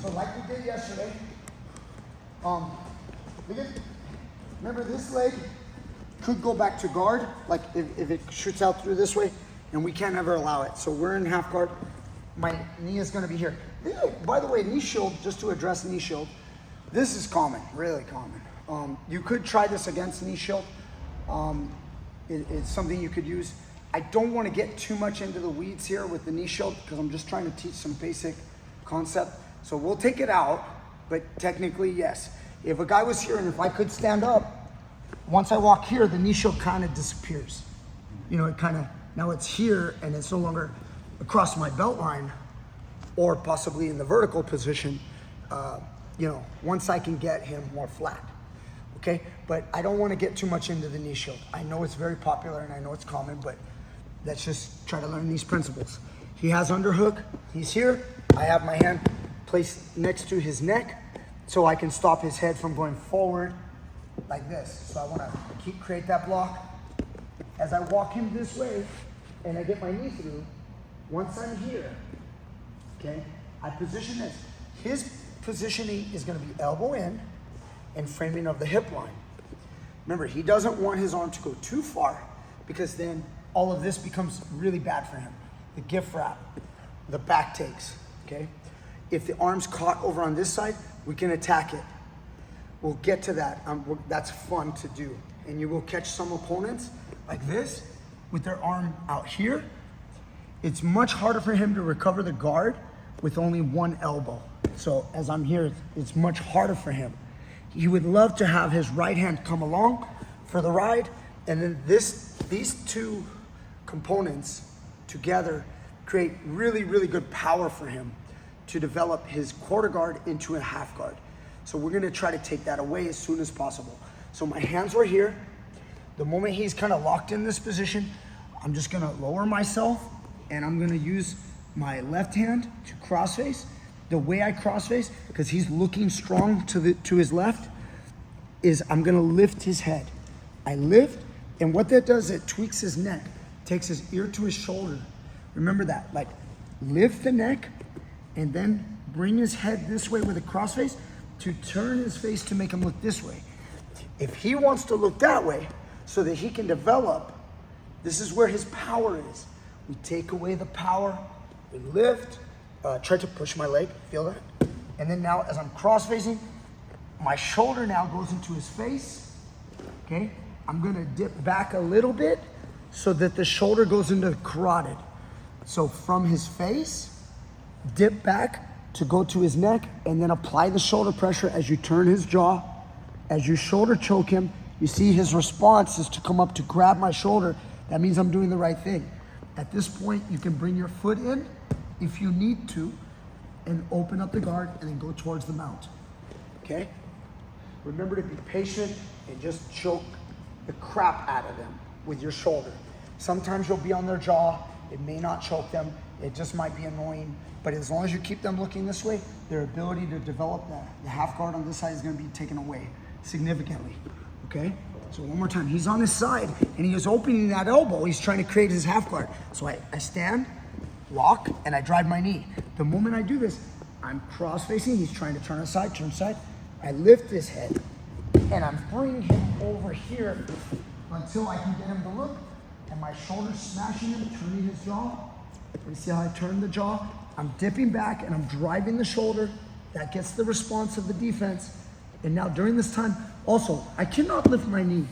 So like we did yesterday, remember this leg could go back to guard, like if it shoots out through this way, and we can't ever allow it. So we're in half guard. My knee is gonna be here. By the way, knee shield, just to address knee shield, this is common, really common. You could try this against knee shield. It's something you could use. I don't want to get too much into the weeds here with the knee shield because I'm just trying to teach some basic concept. So we'll take it out, but technically, yes. If a guy was here and if I could stand up, once I walk here, the knee shield kind of disappears. You know, it kind of, now it's here and it's no longer across my belt line or possibly in the vertical position, you know, once I can get him more flat. Okay, but I don't want to get too much into the knee shield. I know it's very popular and I know it's common, but let's just try to learn these principles. He has underhook, he's here. I have my hand placed next to his neck so I can stop his head from going forward like this. So I want to create that block. As I walk him this way and I get my knee through, once I'm here, okay, I position this. His positioning is going to be elbow in and framing of the hip line. Remember, he doesn't want his arm to go too far because then all of this becomes really bad for him. The gift wrap, the back takes, okay? If the arm's caught over on this side, we can attack it. We'll get to that. That's fun to do. And you will catch some opponents like this with their arm out here. It's much harder for him to recover the guard with only one elbow. So as I'm here, it's much harder for him. He would love to have his right hand come along for the ride, and then these two components together create really, really good power for him to develop his quarter guard into a half guard. So we're gonna try to take that away as soon as possible. So my hands were here. The moment he's kind of locked in this position, I'm just gonna lower myself and I'm gonna use my left hand to cross face. The way I cross face, because he's looking strong to his left, is I'm gonna lift his head. I lift, and what that does, it tweaks his neck, takes his ear to his shoulder. Remember that, like lift the neck, and then bring his head this way with a cross face to turn his face to make him look this way. If he wants to look that way so that he can develop, this is where his power is. We take away the power, we lift, try to push my leg, feel that? And then now as I'm cross-facing, my shoulder now goes into his face, okay? I'm gonna dip back a little bit so that the shoulder goes into the carotid. So from his face, dip back to go to his neck, and then apply the shoulder pressure as you turn his jaw. As you shoulder choke him, you see his response is to come up to grab my shoulder. That means I'm doing the right thing. At this point, you can bring your foot in if you need to, and open up the guard and then go towards the mount, okay? Remember to be patient and just choke the crap out of them with your shoulder. Sometimes you'll be on their jaw, it may not choke them, it just might be annoying, but as long as you keep them looking this way, their ability to develop the half guard on this side is gonna be taken away significantly, okay? So one more time, he's on his side and he is opening that elbow, he's trying to create his half guard. So I stand, walk, and I drive my knee. The moment I do this, I'm cross-facing, he's trying to turn aside, I lift his head, and I'm bringing him over here until I can get him to look, and my shoulder's smashing him, turning his jaw. You see how I turn the jaw? I'm dipping back, and I'm driving the shoulder. That gets the response of the defense. And now during this time, also, I cannot lift my knee.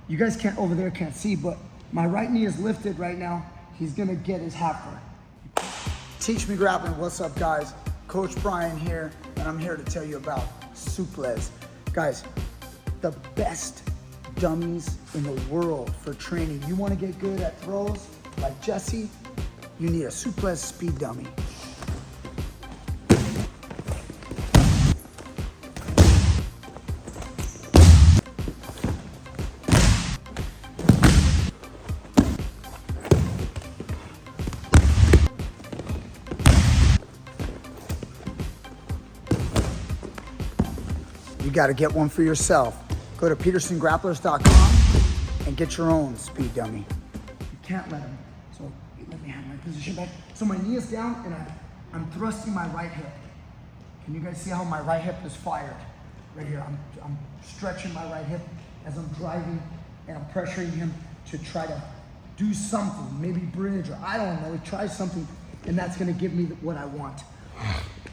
You guys over there can't see, but my right knee is lifted right now. He's gonna get his half guard. Teach Me Grappling, what's up guys? Coach Brian here, and I'm here to tell you about SUPPORT. Guys, the best dummies in the world for training. You wanna get good at throws like Jesse, you need a SUPPORT speed dummy. You got to get one for yourself. Go to petersongrapplers.com and get your own speed dummy. You can't let him. So let me have my position back. So my knee is down and I'm thrusting my right hip. Can you guys see how my right hip is fired? Right here, I'm stretching my right hip as I'm driving and I'm pressuring him to try to do something, maybe bridge or I don't know, try something, and that's gonna give me what I want,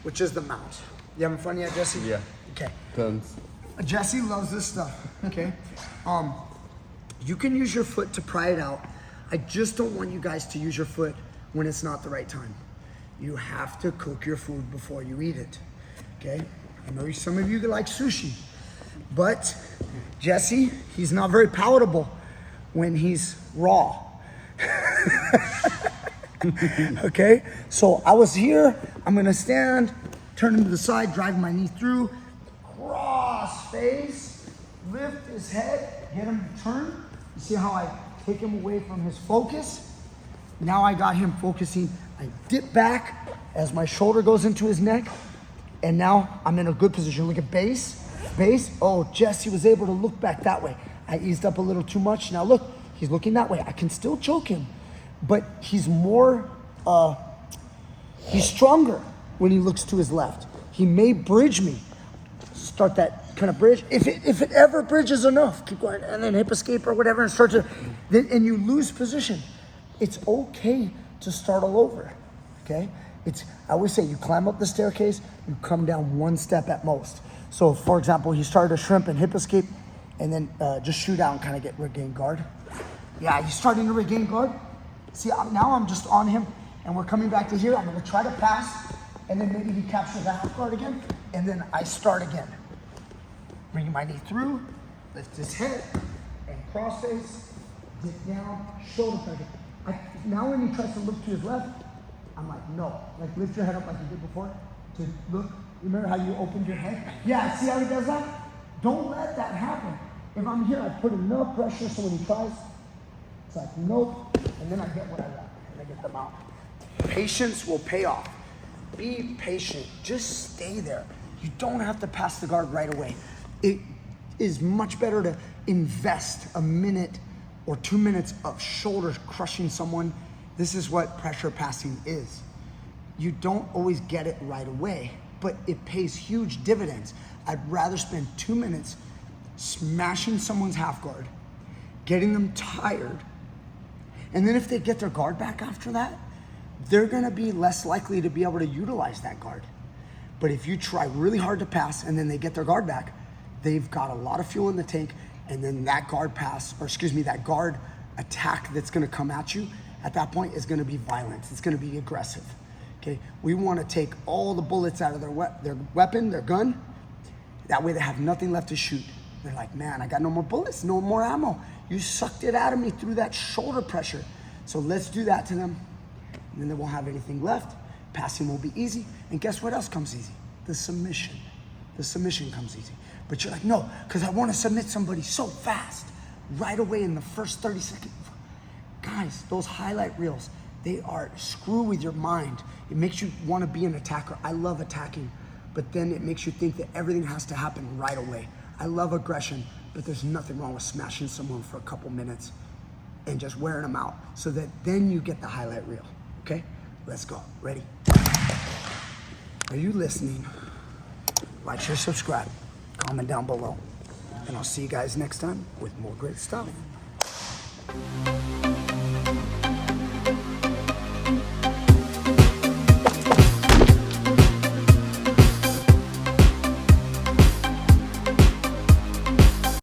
which is the mount. You having fun yet, Jesse? Yeah. Okay. Tons. Jesse loves this stuff, okay? You can use your foot to pry it out. I just don't want you guys to use your foot when it's not the right time. You have to cook your food before you eat it, okay? I know some of you like sushi, but Jesse, he's not very palatable when he's raw. Okay, so I was here, I'm gonna stand, turn him to the side, drive my knee through, cross face, lift his head, get him to turn. You see how I take him away from his focus? Now I got him focusing. I dip back as my shoulder goes into his neck, and now I'm in a good position. Look at base. Oh, Jesse was able to look back that way. I eased up a little too much. Now look, he's looking that way. I can still choke him, but he's more, he's stronger when he looks to his left. He may bridge me. Start that kind of bridge. If it ever bridges enough, keep going, and then hip escape or whatever, and start to, and you lose position. It's okay to start all over, okay? I always say you climb up the staircase, you come down one step at most. So for example, he started to shrimp and hip escape, and then just shoot out and kind of regain guard. Yeah, he's starting to regain guard. See, now I'm just on him, and we're coming back to here. I'm gonna try to pass, and then maybe he captures the half guard again, and then I start again. Bring my knee through, lift his head, and cross face, dip down, shoulder pressure. Now when he tries to look to his left, I'm like, no. Like lift your head up like you did before to look. Remember how you opened your head? Yeah, see how he does that? Don't let that happen. If I'm here, I put enough pressure so when he tries, it's like, nope, and then I get what I want, and I get them out. Patience will pay off. Be patient, just stay there. You don't have to pass the guard right away. It is much better to invest a minute or 2 minutes of shoulders crushing someone. This is what pressure passing is. You don't always get it right away, but it pays huge dividends. I'd rather spend 2 minutes smashing someone's half guard, getting them tired, and then if they get their guard back after that, they're gonna be less likely to be able to utilize that guard. But if you try really hard to pass and then they get their guard back, they've got a lot of fuel in the tank, and then that guard pass, or excuse me, that guard attack that's gonna come at you, at that point is gonna be violent, it's gonna be aggressive, okay? We wanna take all the bullets out of their weapon, their gun, that way they have nothing left to shoot. They're like, man, I got no more bullets, no more ammo. You sucked it out of me through that shoulder pressure. So let's do that to them, and then they won't have anything left. Passing will be easy, and guess what else comes easy? The submission. The submission comes easy. But you're like, no, because I want to submit somebody so fast, right away in the first 30 seconds. Guys, those highlight reels, they are screw with your mind. It makes you want to be an attacker. I love attacking, but then it makes you think that everything has to happen right away. I love aggression, but there's nothing wrong with smashing someone for a couple minutes and just wearing them out so that then you get the highlight reel, okay? Let's go, ready? Are you listening? Like, share, subscribe, comment down below, and I'll see you guys next time with more great stuff.